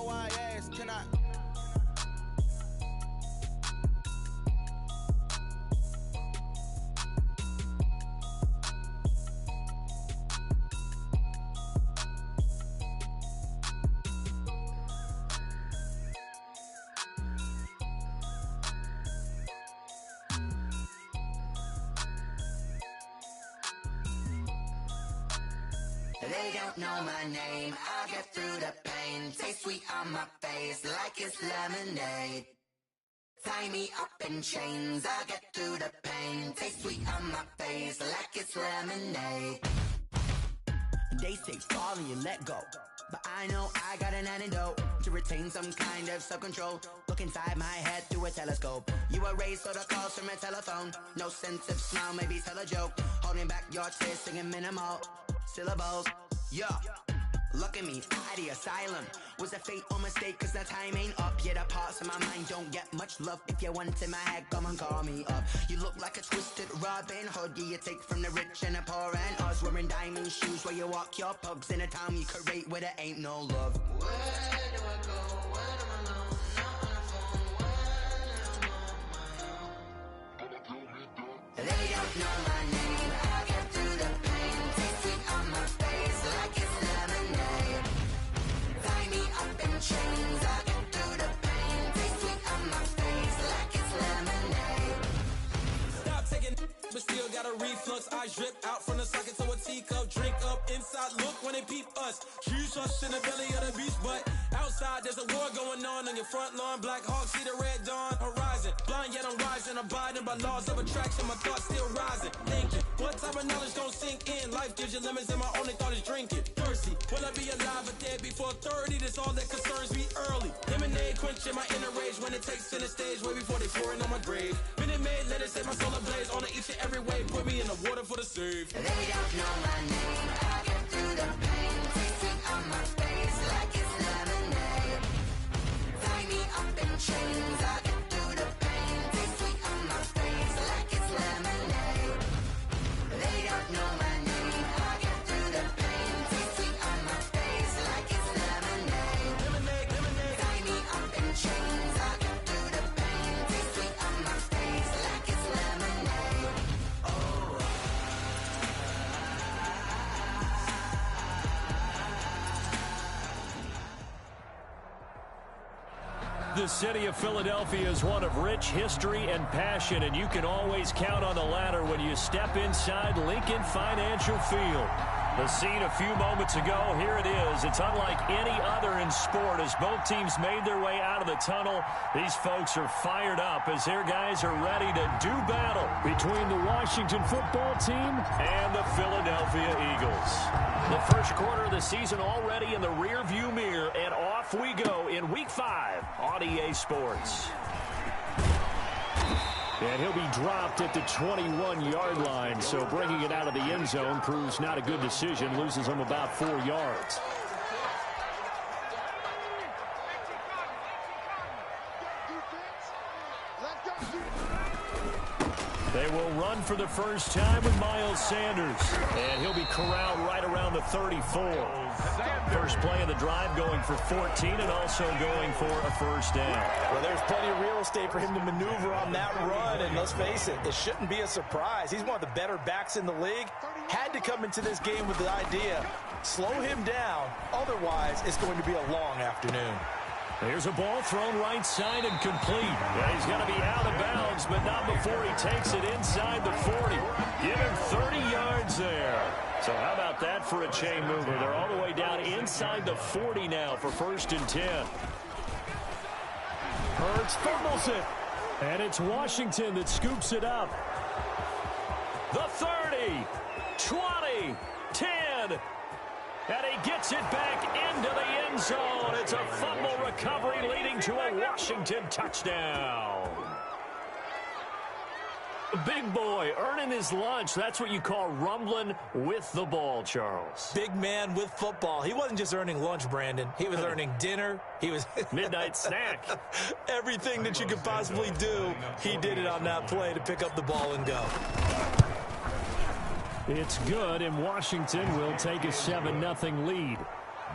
why I ask, can I? They don't know my name, I'll get through the pain. Taste sweet on my face like it's lemonade. Tie me up in chains, I'll get through the pain. Taste sweet on my face like it's lemonade. They say fall and you let go, but I know I got an antidote to retain some kind of self-control. Look inside my head through a telescope. You erase all the calls from a telephone. No sense of smile, maybe tell a joke. Holding back your tears, singing minimal syllables. Yeah, look at me, out the asylum. Was a fate or mistake, cause the time ain't up. Yeah, the parts of my mind don't get much love. If you want in my head, come and call me up. You look like a twisted Robin Hood. Yeah, you take from the rich and the poor and us. Wearing diamond shoes where you walk your pugs. In a town you create where there ain't no love. Where do I go when I'm alone? Not on the phone, when I'm on my own. They don't know my name, I'll get through the pain. Taste sweet on my face like it's lemonade. Tie me up in chains, I'll get through the pain. Taste sweet on my face like it's lemonade. Stop taking but still got a reflux. Eyes drip out from the socket to a teacup. Drink up inside, look when they peep us. Choose us in the belly of the beast, but outside there's a war going on your front lawn. Black Hawk, see the red dawn horizon. Blind yet I'm rising, abiding by laws of attraction. My thoughts still rising, thinking what type of knowledge gon' sink in? Life gives you lemons and my only thought is drinking. Thirsty, will I be alive or dead before 30? That's all that concerns me early. Lemonade quenching my inner rage when it takes to the stage way before they pour it on my grave. Minute Maid, let it set my soul ablaze on each and every way. Put me in the water for the save. They don't know my name, I'll get through the pain. Taste sweet on my face like it's lemonade. Tie me up in chains, I'll get through the pain. Taste sweet on my face like it's lemonade. They don't know my name, I'll get through the pain. Taste sweet on my face like it's lemonade. Lemonade, lemonade. Tie me up in chains, I'll get through the pain. Taste sweet on my face like it's lemonade. The city of Philadelphia is one of rich history and passion, and you can always count on the latter when you step inside Lincoln Financial Field. The scene a few moments ago, here it is. It's unlike any other in sport as both teams made their way out of the tunnel. These folks are fired up as their guys are ready to do battle between the Washington football team and the Philadelphia Eagles. The first quarter of the season already in the rearview mirror, and off we go in Week 5 on EA Sports. And he'll be dropped at the 21-yard line, so bringing it out of the end zone proves not a good decision. Loses him about 4 yards. They will run for the first time with Miles Sanders. And he'll be corralled right around the 34. First play of the drive going for 14 and also going for a first down. Well, there's plenty of real estate for him to maneuver on that run. And let's face it, it shouldn't be a surprise. He's one of the better backs in the league. Had to come into this game with the idea, slow him down. Otherwise, it's going to be a long afternoon. Here's a ball thrown right side and complete. Yeah, he's going to be out of bounds, but not before he takes it inside the 40. Give him 30 yards there. So how about that for a chain mover? They're all the way down inside the 40 now for 1st and 10. Hurts fumbles it. And it's Washington that scoops it up. The 30, 20, 10. And he gets it back into the end zone. It's a fumble recovery leading to a Washington touchdown. Big boy earning his lunch. That's what you call rumbling with the ball, Charles. Big man with football. He wasn't just earning lunch, Brandon. He was earning dinner. He was midnight snack. Everything that you could possibly do, he did it on that play to pick up the ball and go. It's good, and Washington will take a 7-0 lead.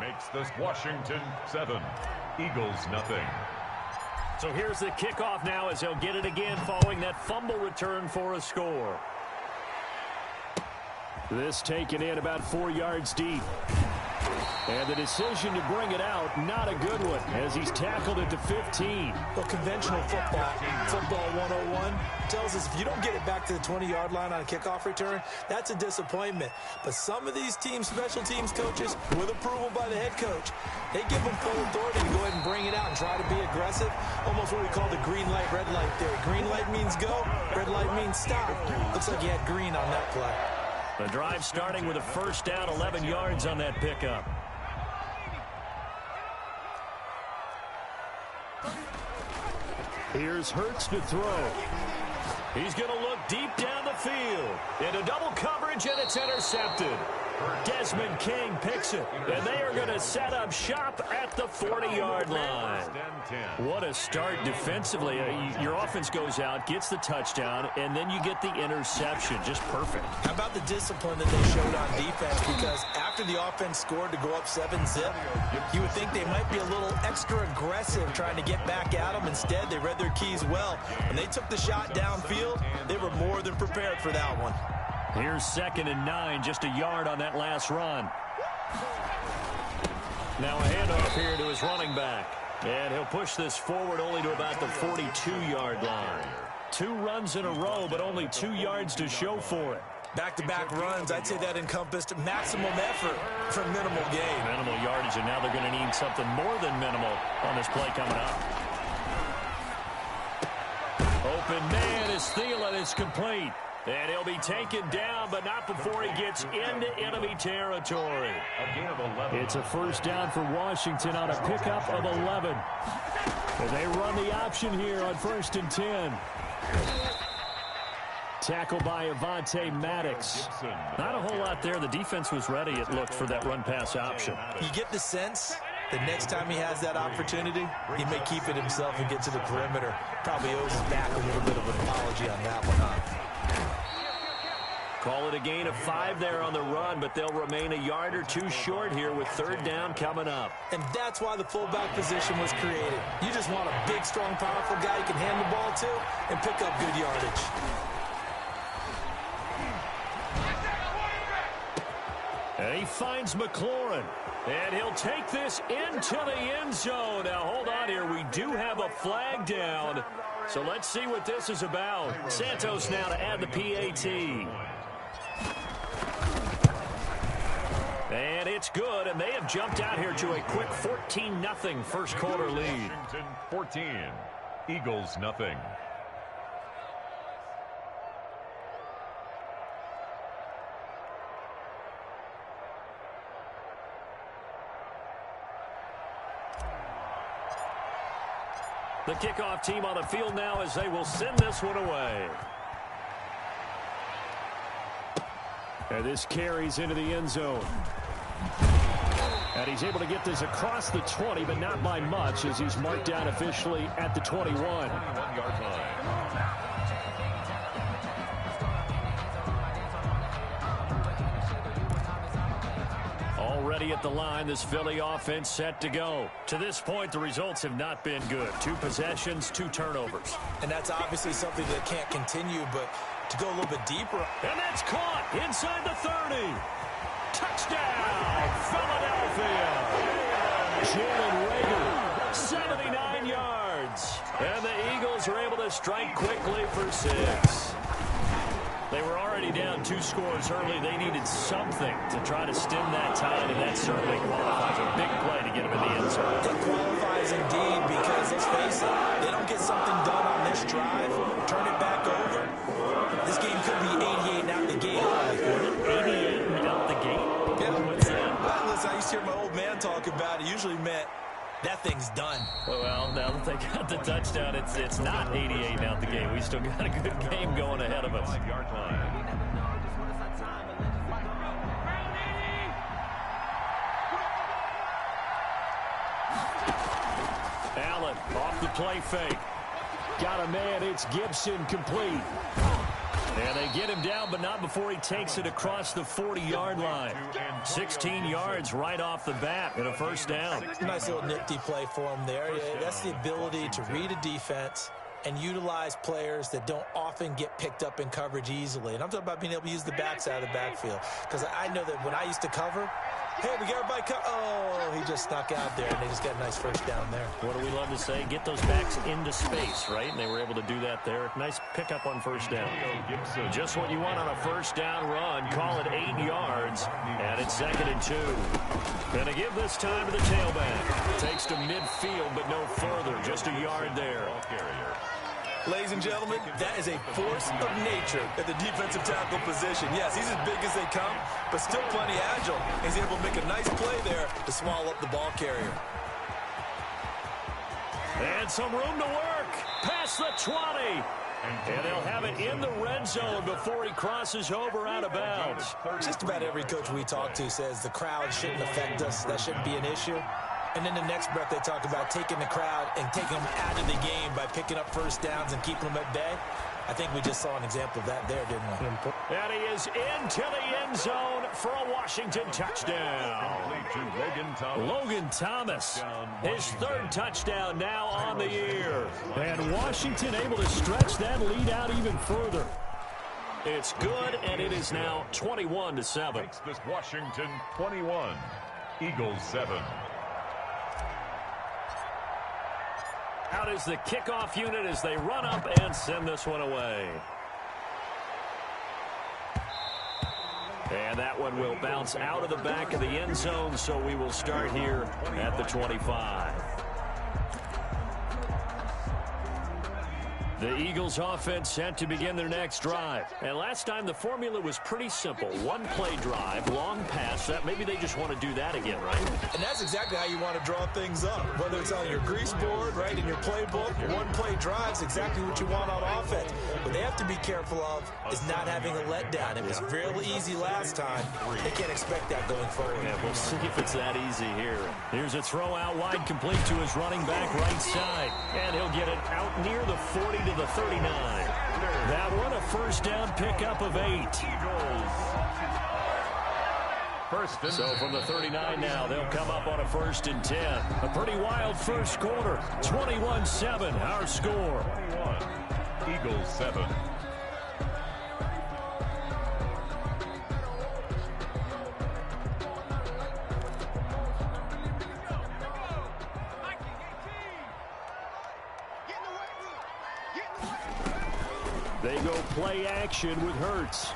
Makes this Washington 7. Eagles nothing. So here's the kickoff now as he'll get it again following that fumble return for a score. This taken in about 4 yards deep. And the decision to bring it out, not a good one, as he's tackled it to 15. Well, conventional football 101, tells us if you don't get it back to the 20-yard line on a kickoff return, that's a disappointment. But some of these teams, special teams coaches, with approval by the head coach, they give them full authority to go ahead and bring it out and try to be aggressive, almost what we call the green light, red light theory. Green light means go, red light means stop. Looks like he had green on that play. The drive starting with a first down, 11 yards on that pickup. Here's Hurts to throw. He's going to look deep down the field. Into double coverage, and it's intercepted. Desmond King picks it, and they are going to set up shop at the 40-yard line. What a start defensively. Your offense goes out, gets the touchdown, and then you get the interception. Just perfect. How about the discipline that they showed on defense? Because after the offense scored to go up 7-zip, you would think they might be a little extra aggressive trying to get back at them. Instead, they read their keys well. When they took the shot downfield, they were more than prepared for that one. Here's 2nd and 9, just a yard on that last run. Now a handoff here to his running back. And he'll push this forward only to about the 42-yard line. 2 runs in a row, but only 2 yards to show for it. Back-to-back runs, I'd say that encompassed maximum effort for minimal gain. Minimal yardage, and now they're going to need something more than minimal on this play coming up. Open man is Thielen. It's complete. And he'll be taken down, but not before he gets into enemy territory. It's a first down for Washington on a pickup of 11. And they run the option here on 1st and 10. Tackle by Avonte Maddox. Not a whole lot there. The defense was ready, it looked, for that run-pass option. You get the sense the next time he has that opportunity, he may keep it himself and get to the perimeter. Probably owes his back a little bit of an apology on that one. Call it a gain of 5 there on the run, but they'll remain a yard or 2 short here with 3rd down coming up. And that's why the fullback position was created. You just want a big, strong, powerful guy you can hand the ball to and pick up good yardage. And he finds McLaurin. And he'll take this into the end zone. Now, hold on here. We do have a flag down. So let's see what this is about. Santos now to add the PAT. And it's good, and they have jumped out here to a quick 14-0 first quarter lead. Washington 14, Eagles nothing. The kickoff team on the field now as they will send this one away. And this carries into the end zone. And he's able to get this across the 20, but not by much, as he's marked down officially at the 21. 21-yard line. Already at the line, this Philly offense set to go. To this point, the results have not been good. 2 possessions, 2 turnovers. And that's obviously something that can't continue, but to go a little bit deeper. And that's caught inside the 30. Touchdown, Philadelphia. Jalen Reagor, 79 yards. And the Eagles are able to strike quickly for 6. They were already down 2 scores early. They needed something to try to stem that tide, and that certainly qualifies. A big play to get them in the end zone. It qualifies indeed, because let's face it, they don't get something done on this drive, turn it back over. This game could be 88 out the gate. 88 out the gate? Yeah. What's that? Well, listen, I used to hear my old man talk about it. Usually meant that thing's done. Well, now that they got the touchdown, it's not 88 out the game. We still got a good game going ahead of us. 5-yard line. Allen off the play fake. Got a man, it's Gibson, complete. And they get him down, but not before he takes it across the 40-yard line. 16 yards right off the bat and a first down. Nice little nifty play for him there. That's the ability to read a defense and utilize players that don't often get picked up in coverage easily. And I'm talking about being able to use the backs out of the backfield. Because I know that when I used to cover, hey, we got everybody oh, he just snuck out there, and they just got a nice first down there. What do we love to say? Get those backs into space, right? And they were able to do that there. Nice pickup on first down. Just what you want on a first down run. Call it 8 yards, and it's 2nd and 2. Gonna give this time to the tailback. Takes to midfield, but no further. Just a yard there. Ladies and gentlemen, that is a force of nature at the defensive tackle position. Yes, he's as big as they come, but still plenty agile. He's able to make a nice play there to swallow up the ball carrier. And some room to work. Past the 20. And they'll have it in the red zone before he crosses over out of bounds. Just about every coach we talk to says the crowd shouldn't affect us. That shouldn't be an issue. And in the next breath, they talk about taking the crowd and taking them out of the game by picking up first downs and keeping them at bay. I think we just saw an example of that there, didn't we? And he is into the end zone for a Washington touchdown. Logan Thomas, his 3rd touchdown now on the year. And Washington able to stretch that lead out even further. It's good, and it is now 21-7. Makes this Washington 21, Eagles 7. Out is the kickoff unit as they run up and send this one away. And that one will bounce out of the back of the end zone, so we will start here at the 25. The Eagles offense set to begin their next drive. And last time the formula was pretty simple. One play drive, long pass. That maybe they just want to do that again, right? And that's exactly how you want to draw things up. Whether it's on your grease board, right, in your playbook, one play drive is exactly what you want on offense. What they have to be careful of is not having a letdown. It was really easy last time. They can't expect that going forward. Yeah, we'll see if it's that easy here. Here's a throw out wide, complete to his running back right side. And he'll get it out near the 40 to the 39. That one a first down pickup of 8. So from the 39 now, they'll come up on a 1st and 10. A pretty wild first quarter. 21-7, our score. 21, Eagles 7. They go play action with Hurts.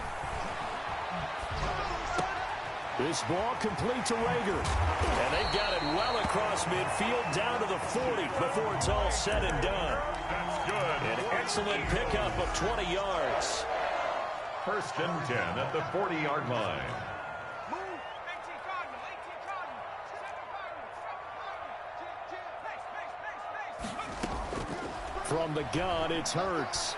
This ball complete to Rager. And they've got it well across midfield down to the 40 before it's all said and done. That's good. An excellent pickup of 20 yards. 1st and 10 at the 40-yard line. From the gun, it's Hurts.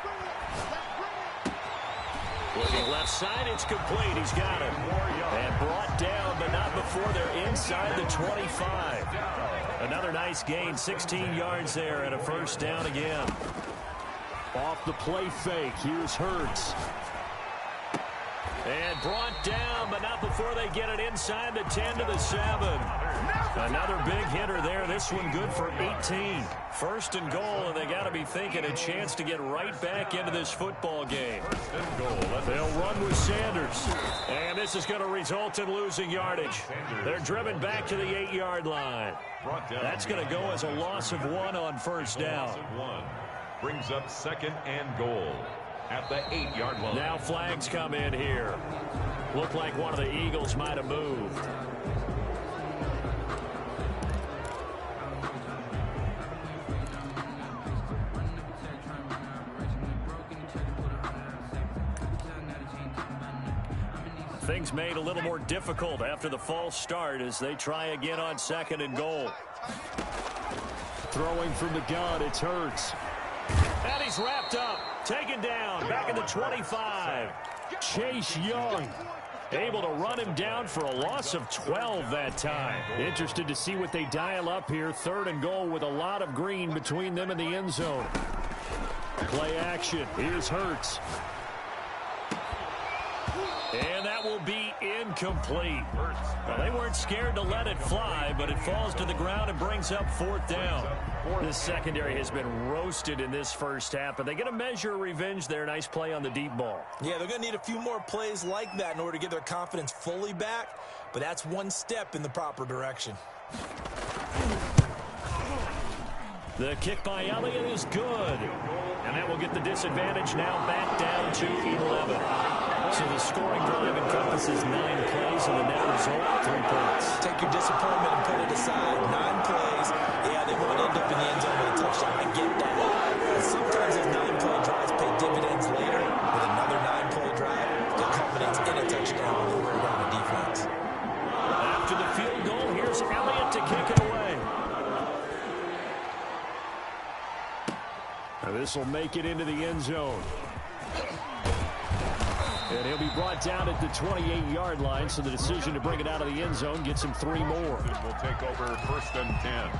Looking left side, it's complete. He's got it. And brought down, but not before they're inside the 25. Another nice gain, 16 yards there, and a first down again. Off the play fake, here's Hurts. And brought down, but not before they get it inside the 10 to the 7. Another big hitter there. This one good for 18. 1st and goal, and they got to be thinking a chance to get right back into this football game. 1st and goal. They'll run with Sanders. And this is going to result in losing yardage. They're driven back to the 8-yard line. That's going to go as a loss of 1 on first down. Brings up 2nd and goal at the 8-yard line. Now flags come in here. Looked like one of the Eagles might have moved. Things made a little more difficult after the false start as they try again on 2nd and goal. Throwing from the gun, it's Hurts. And he's wrapped up, taken down, back at the 25. Chase Young able to run him down for a loss of 12 that time. Interested to see what they dial up here. 3rd and goal with a lot of green between them and the end zone. Play action. Here's Hurts. And that will be incomplete. Well, they weren't scared to let it fly, but it falls to the ground and brings up 4th down. This secondary has been roasted in this first half, but they get a measure of revenge there. Nice play on the deep ball. Yeah, they're going to need a few more plays like that in order to get their confidence fully back, but that's one step in the proper direction. The kick by Elliott is good. And that will get the disadvantage now back down to 11. So the scoring drive encompasses 9 plays, and the net result, 3 points. Take your disappointment and put it aside. 9 plays. Yeah, they won't end up in the end zone with a touchdown. I get that. But sometimes those 9-play drives pay dividends later with another 9-play drive that culminates in a touchdown when they wear down the defense. After the field goal, here's Elliott to kick it away. Now this will make it into the end zone. And he'll be brought down at the 28-yard line, so the decision to bring it out of the end zone gets him 3 more. Will take over 1st and 10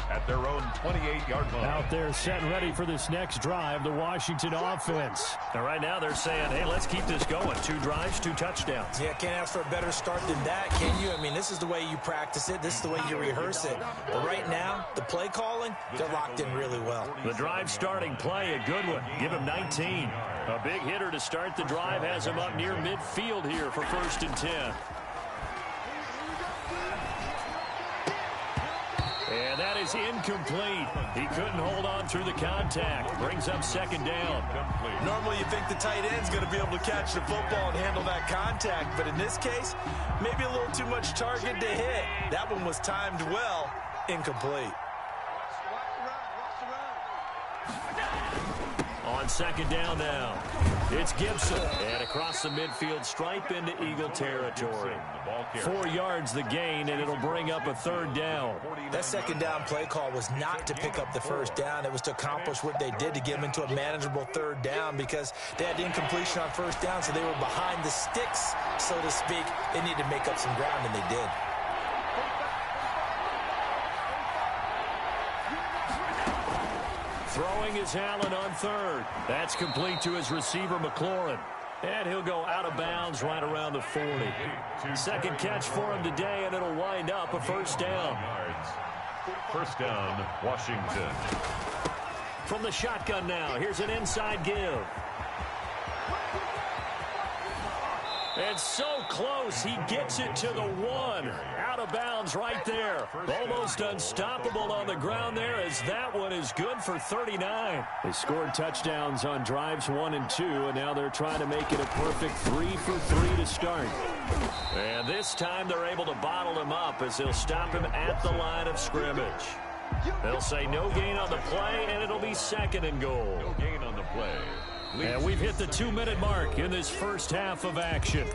at their own 28-yard line. Out there set and ready for this next drive, the Washington offense. Now right now they're saying, hey, let's keep this going. 2 drives, 2 touchdowns. Yeah, can't ask for a better start than that, can you? I mean, this is the way you practice it. This is the way you rehearse it. But right now, the play calling, they're locked in really well. The drive starting play, a good one. Give him 19. A big hitter to start the drive has him up near midfield here for 1st and 10. And that is incomplete. He couldn't hold on through the contact. Brings up 2nd down. Normally you think the tight end's going to be able to catch the football and handle that contact, but in this case, maybe a little too much target to hit. That one was timed well, incomplete. On 2nd down now, it's Gibson. And across the midfield stripe into Eagle territory. 4 yards the gain, and it'll bring up a 3rd down. That 2nd down play call was not to pick up the 1st down. It was to accomplish what they did to get them into a manageable 3rd down because they had incompletion on 1st down, so they were behind the sticks, so to speak. They needed to make up some ground, and they did. Throwing is Allen on 3rd. That's complete to his receiver, McLaurin. And he'll go out of bounds right around the 40. 2nd catch for him today, and it'll wind up a 1st down. 1st down, Washington. From the shotgun now, here's an inside give. And so close, he gets it to the 1. Out of bounds right there. Almost unstoppable on the ground there as that one is good for 39. They scored touchdowns on drives 1 and 2, and now they're trying to make it a perfect 3 for 3 to start. And this time they're able to bottle him up as they'll stop him at the line of scrimmage. They'll say no gain on the play, and it'll be 2nd and goal. No gain on the play. And we've hit the 2-minute mark in this first half of action.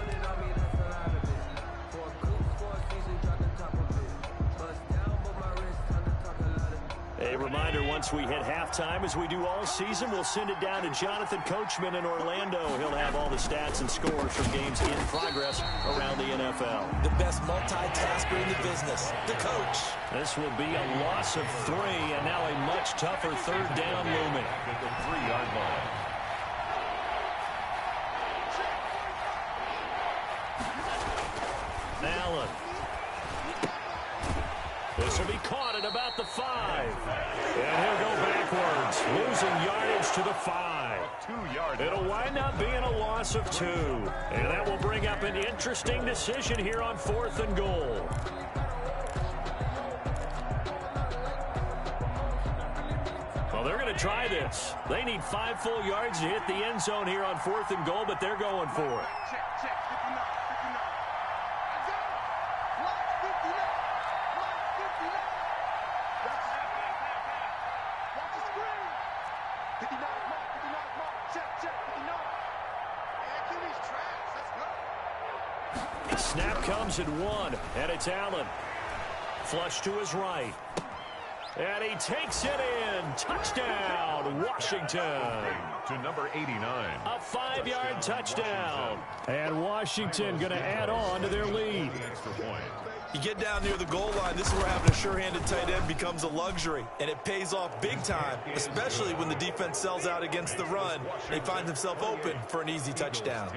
A reminder, once we hit halftime, as we do all season, we'll send it down to Jonathan Coachman in Orlando. He'll have all the stats and scores from games in progress around the NFL. The best multitasker in the business, the coach. This will be a loss of 3, and now a much tougher 3rd down looming. At the 3-yard line. Allen. This will be caught at about the 5. And he'll go backwards, losing yardage to the 5. 2 yards. It'll wind up being a loss of 2. And that will bring up an interesting decision here on 4th and goal. Well, they're going to try this. They need 5 full yards to hit the end zone here on 4th and goal, but they're going for it. Snap comes at 1, and it's Allen. Flush to his right. And he takes it in. Touchdown, Washington. To number 89. A 5-yard touchdown. And Washington going to add on to their lead. Extra point. You get down near the goal line, this is where having a sure-handed tight end becomes a luxury, and it pays off big time, especially when the defense sells out against the run and he finds himself open for an easy touchdown.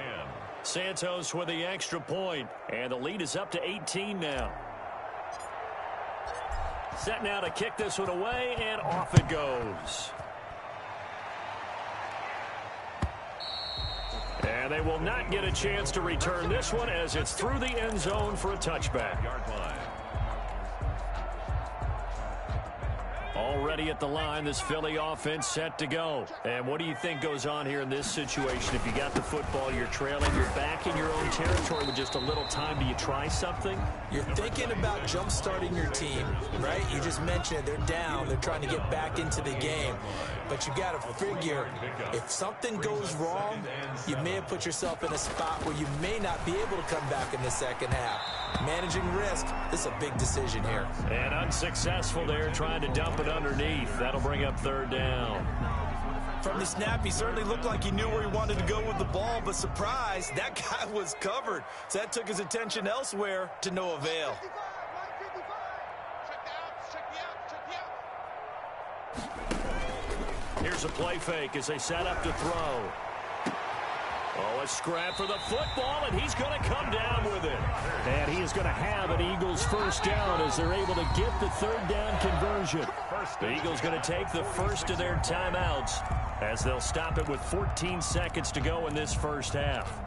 Santos with the extra point, and the lead is up to 18 now. Set now to kick this one away, and off it goes. And they will not get a chance to return this one as it's through the end zone for a touchback. Already at the line, this Philly offense set to go. And what do you think goes on here in this situation? If you got the football, you're trailing, you're back in your own territory with just a little time. Do you try something? You're thinking about jump-starting your team, right? You just mentioned they're down. They're trying to get back into the game. But you got to figure, if something goes wrong, you may have put yourself in a spot where you may not be able to come back in the second half. Managing risk, this is a big decision here. And unsuccessful there, trying to dump it underneath. That'll bring up third down. From the snap, he certainly looked like he knew where he wanted to go with the ball, but surprise, that guy was covered. So that took his attention elsewhere to no avail. Here's a play fake as they set up to throw. Oh, a scrap for the football, and he's going to come down with it. And he is going to have an Eagles first down as they're able to get the third down conversion. The Eagles going to take the first of their timeouts as they'll stop it with 14 seconds to go in this first half.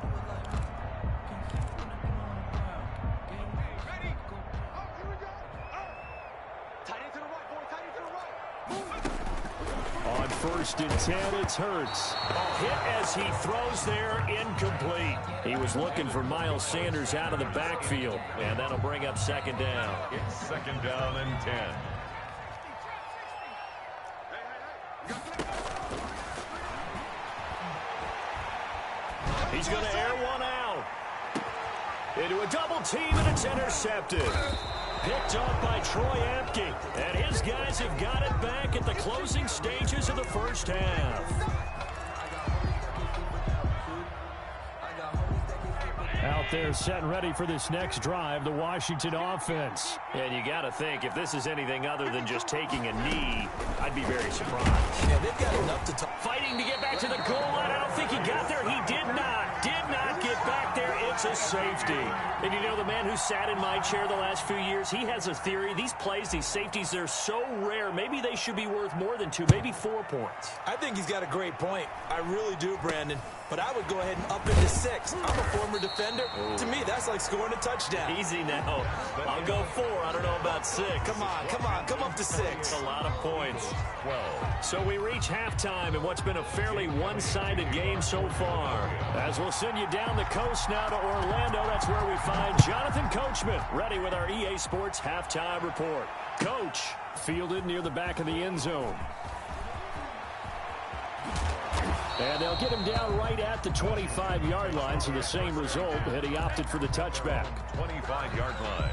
On 1st and 10, it's Hurts. Hit as he throws there, incomplete. He was looking for Miles Sanders out of the backfield, and that'll bring up second down. It's second down and 10. He's going to air one out. Into a double team, and it's intercepted. Picked off by Troy Apke. And his guys have got it back at the closing stages of the first half. Out there set and ready for this next drive, the Washington offense. And you got to think, if this is anything other than just taking a knee, I'd be very surprised. Yeah, they've got enough to talk. Fighting to get back to the goal line. I don't think he got there. He did not get back there. It's a safety. And you know, the man who sat in my chair the last few years, he has a theory. These plays, these safeties, they're so rare. Maybe they should be worth more than 2, maybe 4 points. I think he's got a great point. I really do, Brandon. But I would go ahead and up it to 6. I'm a former defender. Ooh. To me, that's like scoring a touchdown. Easy now. I'll go 4. I don't know about 6. Come up to 6. That's a lot of points. 12. So we reach halftime in what's been a fairly one-sided game so far. As we'll send you down the coast now to Orlando, that's where we find Jonathan Coachman, ready with our EA Sports Halftime Report. Coach, fielded near the back of the end zone. And they'll get him down right at the 25-yard line, so the same result, and he opted for the touchback. 25-yard line.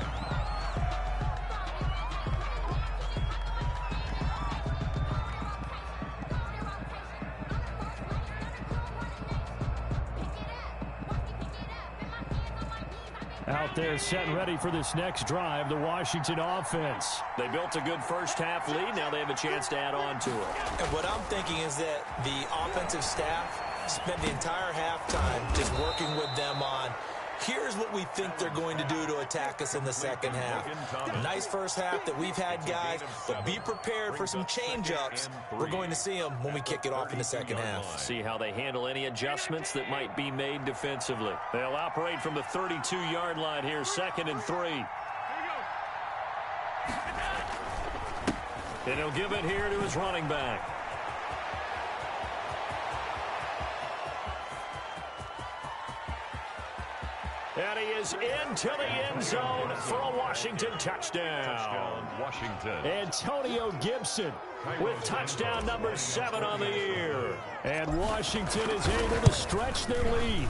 Out there set and ready for this next drive, the Washington offense. They built a good first half lead. Now they have a chance to add on to it. And what I'm thinking is that the offensive staff spent the entire halftime just working with them on, here's what we think they're going to do to attack us in the second half. A nice first half that we've had, guys, but be prepared for some change-ups. We're going to see them when we kick it off in the second half. See how they handle any adjustments that might be made defensively. They'll operate from the 32-yard line here, 2nd and 3. And he'll give it here to his running back. And he is into the end zone for a Washington touchdown. Washington. Antonio Gibson with touchdown number 7 on the year. And Washington is able to stretch their lead.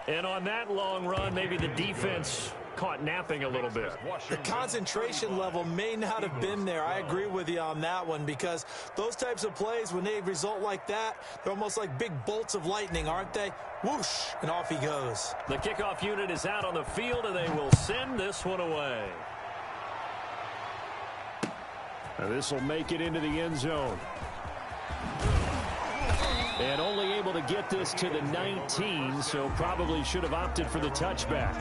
And on that long run, maybe the defense caught napping a little bit. The concentration level may not have been there. I agree with you on that one, because those types of plays, when they result like that, they're almost like big bolts of lightning, aren't they? Whoosh, and off he goes. The kickoff unit is out on the field, and they will send this one away. This will make it into the end zone. And only able to get this to the 19, so probably should have opted for the touchback.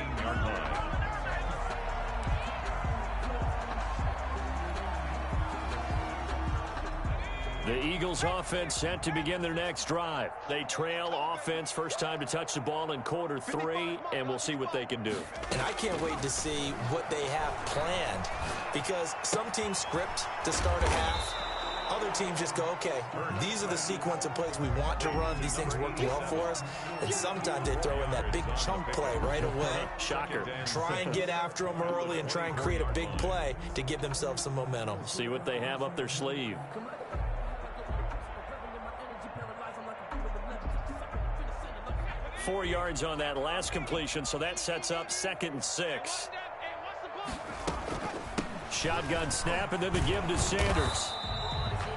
The Eagles offense set to begin their next drive. They trail offense, first time to touch the ball in quarter 3, and we'll see what they can do. And I can't wait to see what they have planned, because some teams script to start a half. Other teams just go, okay, these are the sequence of plays we want to run. These things work well for us. And sometimes they throw in that big chunk play right away. Shocker. Try and get after them early and try and create a big play to give themselves some momentum. See what they have up their sleeve. 4 yards on that last completion, so that sets up 2nd and 6. Shotgun snap, and then the give to Sanders.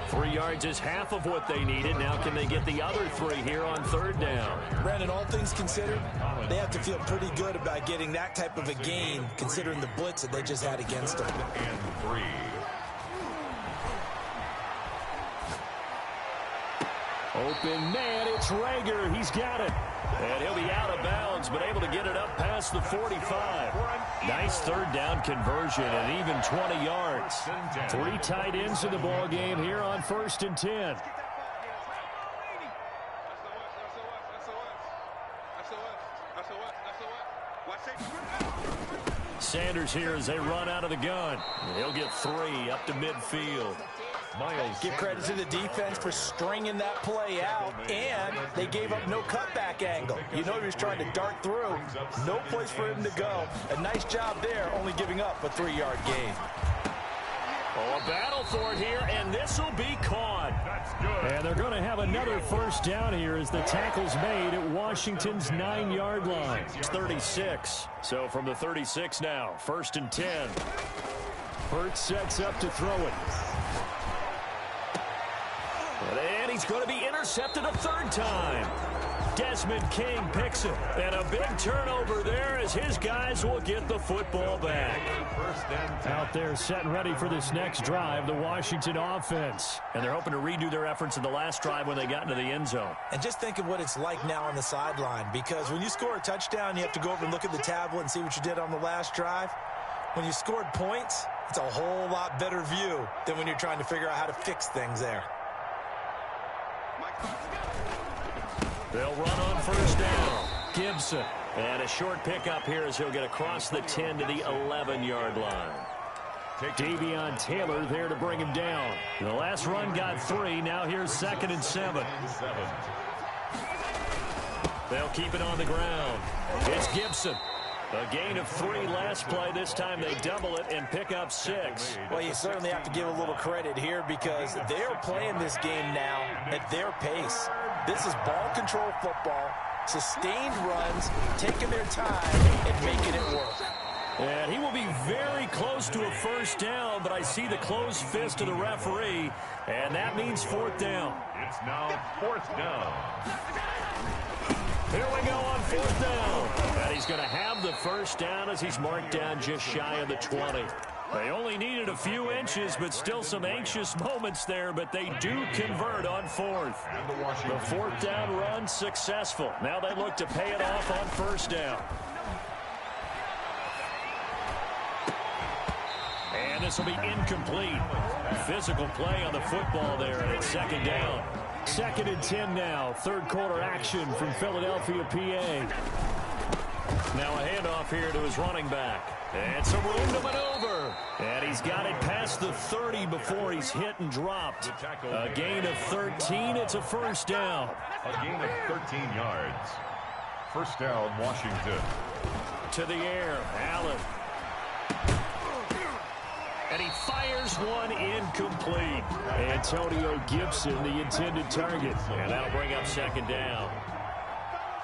3 yards is half of what they needed. Now can they get the other 3 here on 3rd down? Brandon, all things considered, they have to feel pretty good about getting that type of a gain, considering the blitz that they just had against them. And 3. Open man, it's Rager. He's got it. And he'll be out of bounds, but able to get it up past the 45. Nice 3rd down conversion and even 20 yards. 3 tight ends in the ball game here on 1st and 10. Sanders here as they run out of the gun. He'll get 3 up to midfield. Give credit to the defense for stringing that play out, and they gave up no cutback angle. You know he was trying to dart through. No place for him to go. A nice job there, only giving up a 3-yard gain. Oh, a battle for it here, and this will be caught. And they're going to have another 1st down here as the tackle's made at Washington's 9-yard line. It's 36. So from the 36 now, 1st and 10. Hurts sets up to throw it. And he's going to be intercepted a 3rd time. Desmond King picks it. And a big turnover there as his guys will get the football back. Out there set and ready for this next drive, the Washington offense. And they're hoping to redo their efforts in the last drive when they got into the end zone. And just think of what it's like now on the sideline, because when you score a touchdown, you have to go over and look at the tablet and see what you did on the last drive. When you scored points, it's a whole lot better view than when you're trying to figure out how to fix things there. They'll run on 1st down. Gibson. And a short pickup here as he'll get across the 10 to the 11-yard line. Davion Taylor there to bring him down. The last run got 3. Now here's 2nd and 7. They'll keep it on the ground. It's Gibson. A gain of 3 last play. This time they double it and pick up 6. Well, you certainly have to give a little credit here because they're playing this game now at their pace. This is ball control football, sustained runs, taking their time and making it work. And he will be very close to a 1st down, but I see the closed fist of the referee, and that means 4th down. It's now 4th down. Here we go on 4th down. And he's going to have the 1st down as he's marked down just shy of the 20. They only needed a few inches, but still some anxious moments there, but they do convert on 4th. The 4th down run successful. Now they look to pay it off on 1st down. And this will be incomplete. Physical play on the football there, and it's 2nd down. 2nd and 10 now. 3rd quarter action from Philadelphia, PA. Now a handoff here to his running back. And some room to maneuver. And he's got it past the 30 before he's hit and dropped. A gain of 13. It's a 1st down. A gain of 13 yards. 1st down, Washington. To the air, Allen. And he fires one incomplete. Antonio Gibson, the intended target. And that'll bring up 2nd down.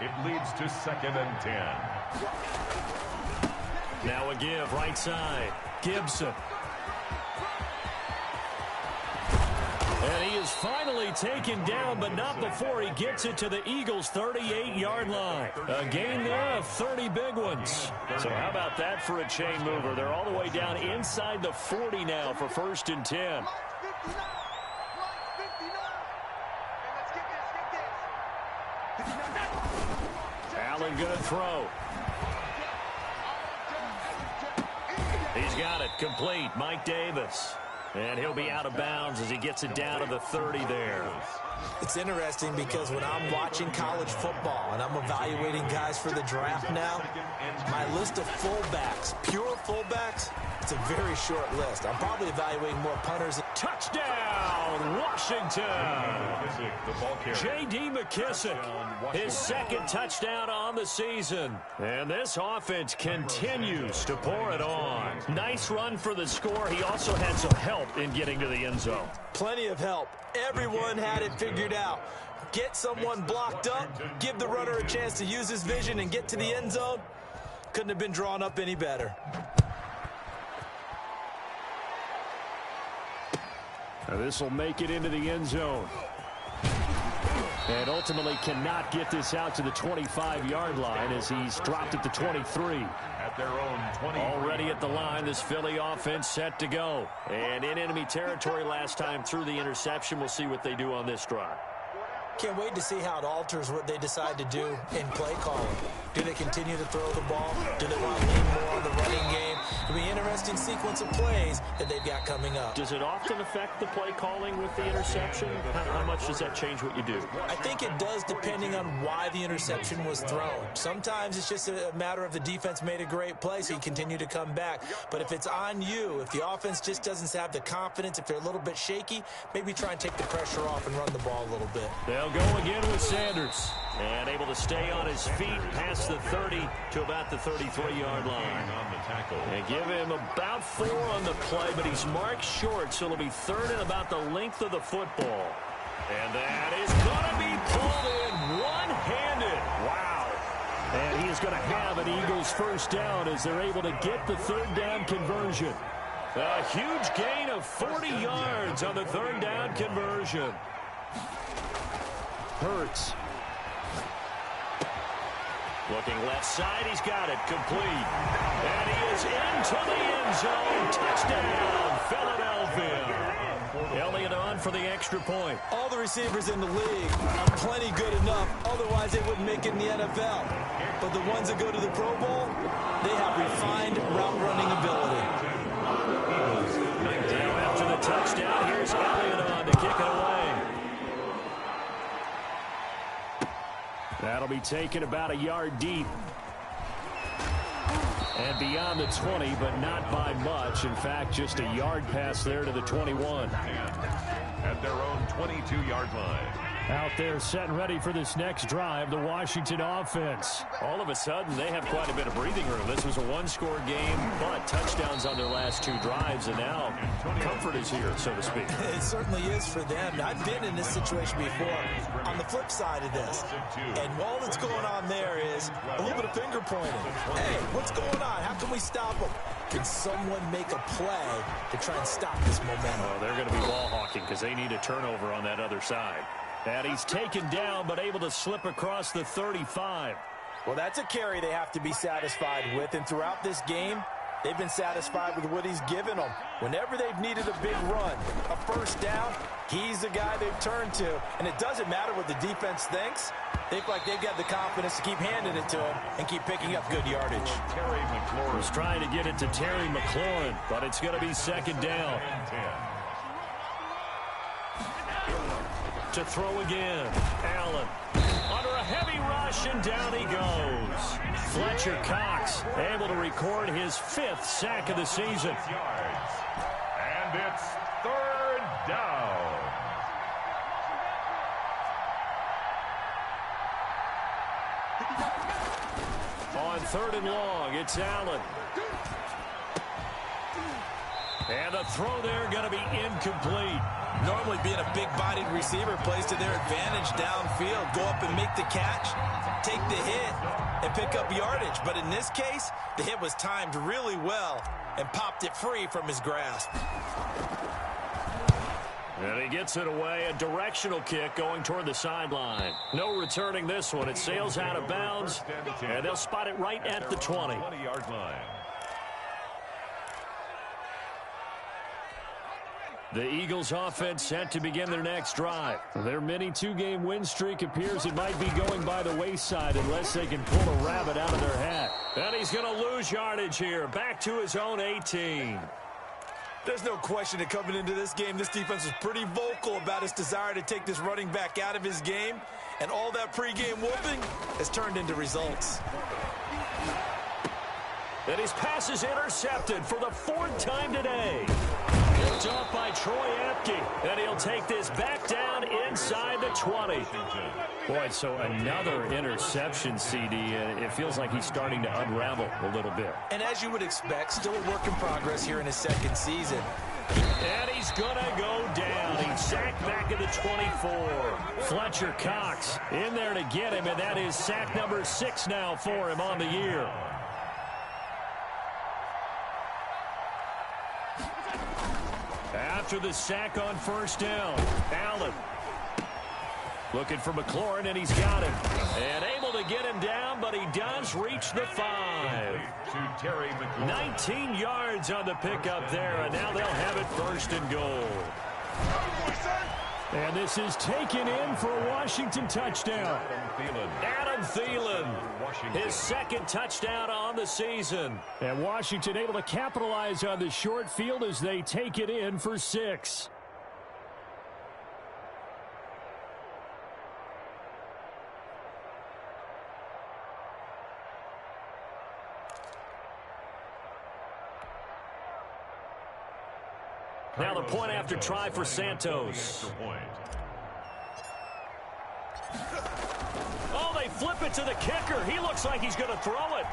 It leads to 2nd and 10. Now a give, right side. Gibson. And he is finally taken down, but not before he gets it to the Eagles' 38-yard line. A gain there of 30 big ones. So how about that for a chain mover? They're all the way down inside the 40 now for 1st and 10. Allen going to throw. He's got it complete. Mike Davis. And he'll be out of bounds as he gets it down to the 30 there. It's interesting because when I'm watching college football and I'm evaluating guys for the draft now, my list of fullbacks, pure fullbacks, it's a very short list. I'm probably evaluating more punters. Touchdown, Washington. J.D. McKissick, his second touchdown on the season. And this offense continues to pour it on. Nice run for the score. He also had some help in getting to the end zone. Plenty of help. Everyone had it figured out. Get someone blocked up, give the runner a chance to use his vision and get to the end zone. Couldn't have been drawn up any better. Now this will make it into the end zone. And ultimately cannot get this out to the 25-yard line as he's dropped at the 23. At their own 20. Already at the line, this Philly offense set to go. And in enemy territory last time through the interception. We'll see what they do on this drive. Can't wait to see how it alters what they decide to do in play calling. Do they continue to throw the ball? Do they want to lean more on the running game? It'll be an interesting sequence of plays that they've got coming up. Does it often affect the play calling with the interception? How much does that change what you do? I think it does depending on why the interception was thrown. Sometimes it's just a matter of the defense made a great play, so you continue to come back. But if it's on you, if the offense just doesn't have the confidence, if they're a little bit shaky, maybe try and take the pressure off and run the ball a little bit. They'll go again with Sanders. And able to stay on his feet past the 30 to about the 33-yard line. On the tackle. And give him about 4 on the play, but he's marked short, so it'll be third and about the length of the football. And that is going to be pulled in one-handed. Wow. And he is going to have an Eagles first down as they're able to get the third down conversion. A huge gain of 40 yards on the third down conversion. Hurts. Looking left side, he's got it complete. And he is into the end zone. Touchdown, Philadelphia. Elliott on for the extra point. All the receivers in the league are plenty good enough. Otherwise, they wouldn't make it in the NFL. But the ones that go to the Pro Bowl, they have refined route running ability. Now after the touchdown, here's Elliott on to kick it away. That'll be taken about a yard deep. And beyond the 20, but not by much. In fact, just a yard pass there to the 21. At their own 22-yard line. Out there set and ready for this next drive, the Washington offense. All of a sudden, they have quite a bit of breathing room. This was a one-score game, but touchdowns on their last 2 drives, and now comfort is here, so to speak. It certainly is for them. I've been in this situation before on the flip side of this. And all that's going on there is a little bit of finger pointing. Hey, what's going on? How can we stop them? Can someone make a play to try and stop this momentum? Oh, they're going to be ball hawking because they need a turnover on that other side. And he's taken down, but able to slip across the 35. Well, that's a carry they have to be satisfied with. And throughout this game, they've been satisfied with what he's given them. Whenever they've needed a big run, a first down, he's the guy they've turned to. And it doesn't matter what the defense thinks. They feel like they've got the confidence to keep handing it to him and keep picking up good yardage. Terry McLaurin was trying to get it to Terry McLaurin, but it's going to be second down. To throw again. Allen under a heavy rush, and down he goes. Fletcher Cox able to record his 5th sack of the season. And it's third down. On 3rd and long, it's Allen. And the throw there going to be incomplete. Normally being a big-bodied receiver plays to their advantage downfield. Go up and make the catch, take the hit, and pick up yardage. But in this case, the hit was timed really well and popped it free from his grasp. And he gets it away. A directional kick going toward the sideline. No returning this one. It sails out of bounds, and they'll spot it right at the 20. 20-yard line. The Eagles offense set to begin their next drive. Their mini two-game win streak appears it might be going by the wayside unless they can pull a rabbit out of their hat. And he's going to lose yardage here. Back to his own 18. There's no question that coming into this game, this defense was pretty vocal about its desire to take this running back out of his game. And all that pregame whooping has turned into results. And his pass is intercepted for the 4th time today. Picked off by Troy Apke. And he'll take this back down inside the 20. Boy, so another interception, CD. It feels like he's starting to unravel a little bit. And as you would expect, still a work in progress here in his second season. And he's going to go down. He's sacked back at the 24. Fletcher Cox in there to get him, and that is sack number 6 now for him on the year. After the sack on first down, Allen looking for McLaurin, and he's got him. And able to get him down, but he does reach the 5. To Terry McLaurin. 19 yards on the pickup there, and now they'll have it 1st and goal. And this is taken in for a Washington touchdown. Adam Thielen, his 2nd touchdown on the season. And Washington able to capitalize on the short field as they take it in for 6. Now the point after try for Santos. Oh, they flip it to the kicker. He looks like he's going to throw it.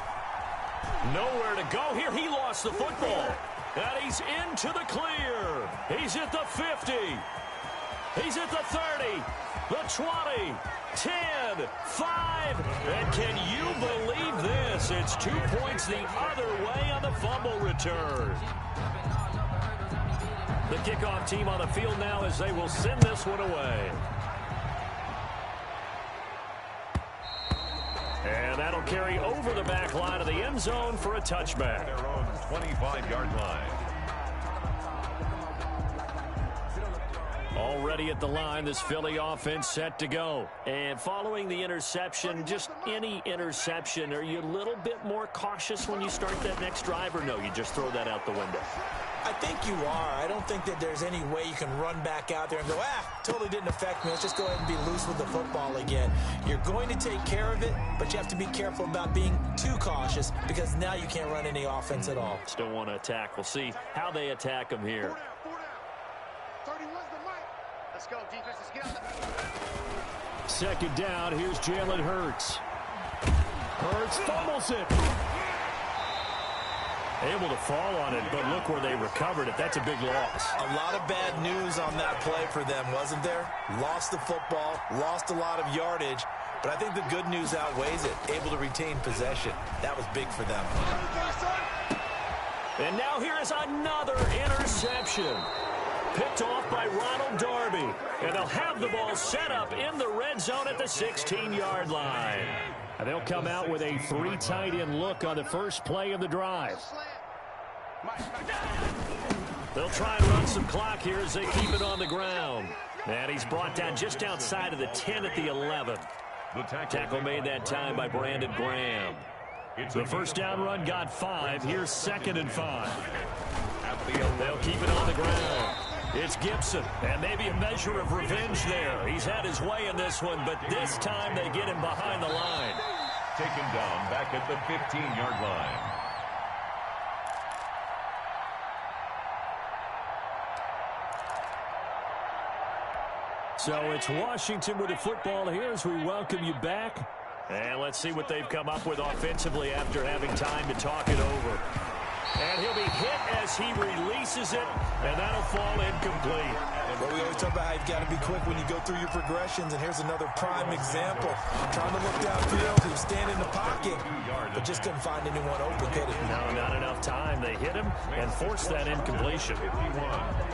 Nowhere to go here. He lost the football. And he's into the clear. He's at the 50. He's at the 30. The 20. 10. 5. And can you believe this? It's 2 points the other way on the fumble return. The kickoff team on the field now as they will send this one away. And that'll carry over the back line of the end zone for a touchback. Their own 25-yard line. Already at the line, this Philly offense set to go. And following the interception, just any interception, are you a little bit more cautious when you start that next drive, or no, you just throw that out the window? I think you are. I don't think that there's any way you can run back out there and go, totally didn't affect me. Let's just go ahead and be loose with the football again. You're going to take care of it, but you have to be careful about being too cautious because now you can't run any offense at all. Still want to attack. We'll see how they attack them here. 31's the mic. Let's go, defense. Let's get out the... 2nd down. Here's Jalen Hurts. Hurts fumbles it. Able to fall on it, but look where they recovered it. That's a big loss. A lot of bad news on that play for them, wasn't there? Lost the football, lost a lot of yardage, but I think the good news outweighs it. Able to retain possession. That was big for them. And now here is another interception. Picked off by Ronald Darby. And they'll have the ball set up in the red zone at the 16-yard line. And they'll come out with a 3 tight end look on the first play of the drive. They'll try and run some clock here as they keep it on the ground. And he's brought down just outside of the 10 at the 11. The tackle made that time by Brandon Graham. The first down run got 5. Here's 2nd and 5. They'll keep it on the ground. It's Gibson, and maybe a measure of revenge there. He's had his way in this one, but this time they get him behind the line. Taken down back at the 15-yard line. So it's Washington with the football here as we welcome you back. And let's see what they've come up with offensively after having time to talk it over. And he'll be hit as he releases it, and that'll fall incomplete. Well, we always talk about how you've got to be quick when you go through your progressions, and here's another prime example. Trying to look downfield, he was standing in the pocket, but just couldn't find anyone open, could he? No, not enough time. They hit him and forced that incompletion.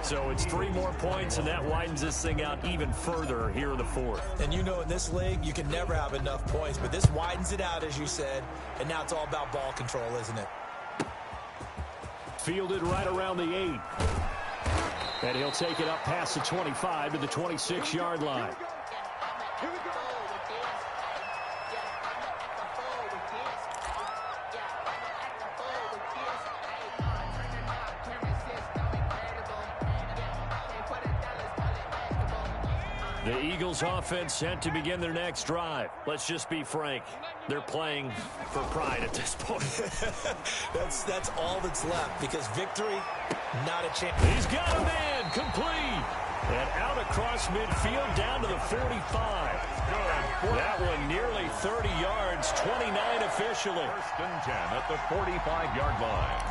So it's 3 more points, and that widens this thing out even further here in the 4th. And you know in this league, you can never have enough points, but this widens it out, as you said, and now it's all about ball control, isn't it? Fielded right around the 8. And he'll take it up past the 25 to the 26-yard line. Here we go. The Eagles offense set to begin their next drive. Let's just be frank. They're playing for pride at this point. That's all that's left, because victory, not a chance. He's got a man complete. And out across midfield down to the 45. That one nearly 30 yards, 29 officially. First and 10 at the 45-yard line.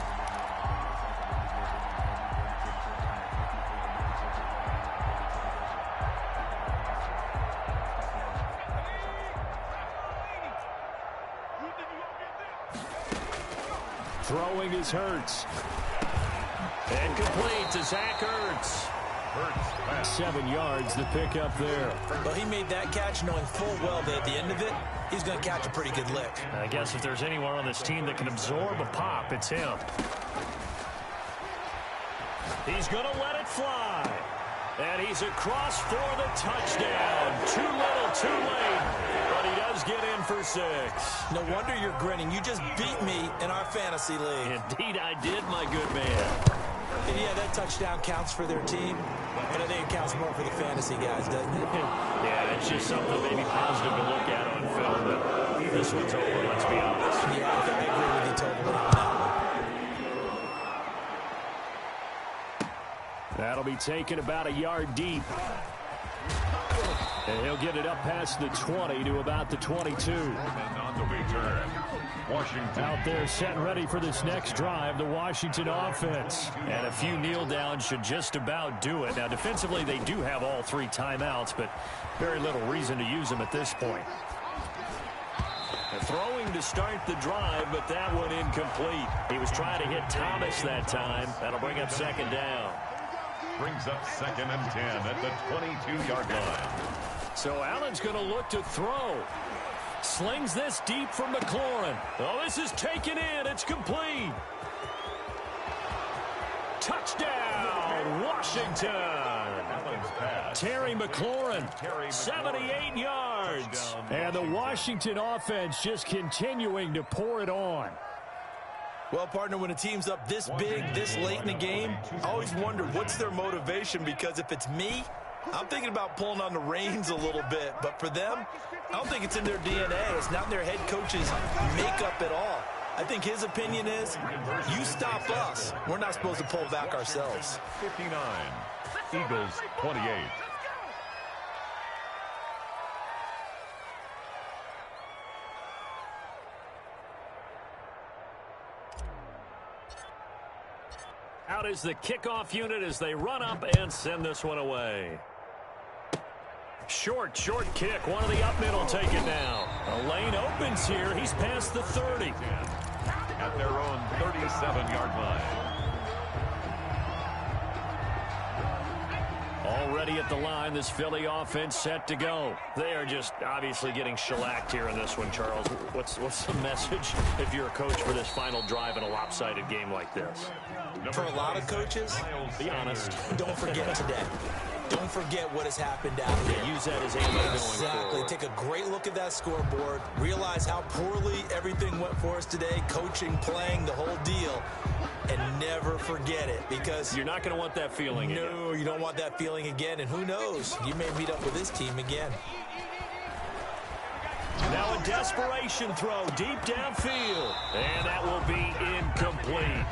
Throwing is Hurts. And complete to Zach Ertz. 7 yards, the pickup there. Well, he made that catch knowing full well that at the end of it, he's going to catch a pretty good lick. I guess if there's anyone on this team that can absorb a pop, it's him. He's going to let it fly. And he's across for the touchdown. Too little, too late. But he does get in for 6. No wonder you're grinning. You just beat me in our fantasy league. Indeed I did, my good man. And yeah, that touchdown counts for their team, but I think it counts more for the fantasy guys, doesn't it? Yeah, it's just something maybe positive to look at on film, but this one's over, let's be honest. Yeah, I agree with you totally. That'll be taken about a yard deep. And he'll get it up past the 20 to about the 22. And on the return, Washington. Out there set and ready for this next drive, the Washington offense. And a few kneel downs should just about do it. Now, defensively, they do have all 3 timeouts, but very little reason to use them at this point. Throwing to start the drive, but that one incomplete. He was trying to hit Thomas that time. That'll bring up second down. Brings up second and 10 at the 22-yard line. So Allen's going to look to throw. Slings this deep from McLaurin. Oh, this is taken in. It's complete. Touchdown, Washington. Terry McLaurin, 78 yards. And the Washington offense just continuing to pour it on. Well, partner, when a team's up this big, this late in the game, I always wonder what's their motivation, because if it's me, I'm thinking about pulling on the reins a little bit. But for them, I don't think it's in their DNA. It's not in their head coach's makeup at all. I think his opinion is, you stop us. We're not supposed to pull back ourselves. 59, Eagles 28. Out is the kickoff unit as they run up and send this one away. Short kick. One of the up middle take it now. A lane opens here. He's past the 30. At their own 37-yard line. Already at the line, this Philly offense set to go. They are just obviously getting shellacked here in this one, Charles. What's the message if you're a coach for this final drive in a lopsided game like this? For a lot of coaches, Be honest. don't forget today. Don't forget what has happened out here. Use that as ammo going Exactly. forward. Take a great look at that scoreboard. Realize how poorly everything went for us today. Coaching, playing, the whole deal. And never forget it, because You're not going to want that feeling again. no, you don't want that feeling again. And who knows? You may meet up with this team again. Now a desperation throw deep downfield. And that will be incomplete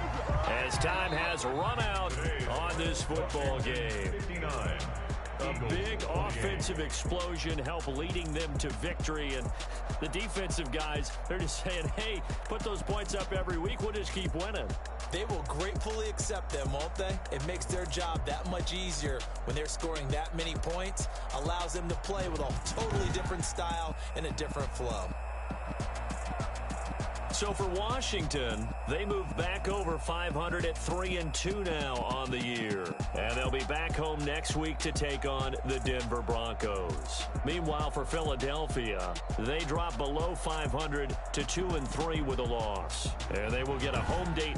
as time has run out on this football game. 59. A big offensive explosion helped leading them to victory. And the defensive guys, they're just saying, hey, put those points up every week. We'll just keep winning. They will gratefully accept them, won't they? It makes their job that much easier when they're scoring that many points. Allows them to play with a totally different style and a different flow. So for Washington, they move back over 500 at 3-2 now on the year. And they'll be back home next week to take on the Denver Broncos. Meanwhile, for Philadelphia, they drop below 500 to 2-3 with a loss. And they will get a home date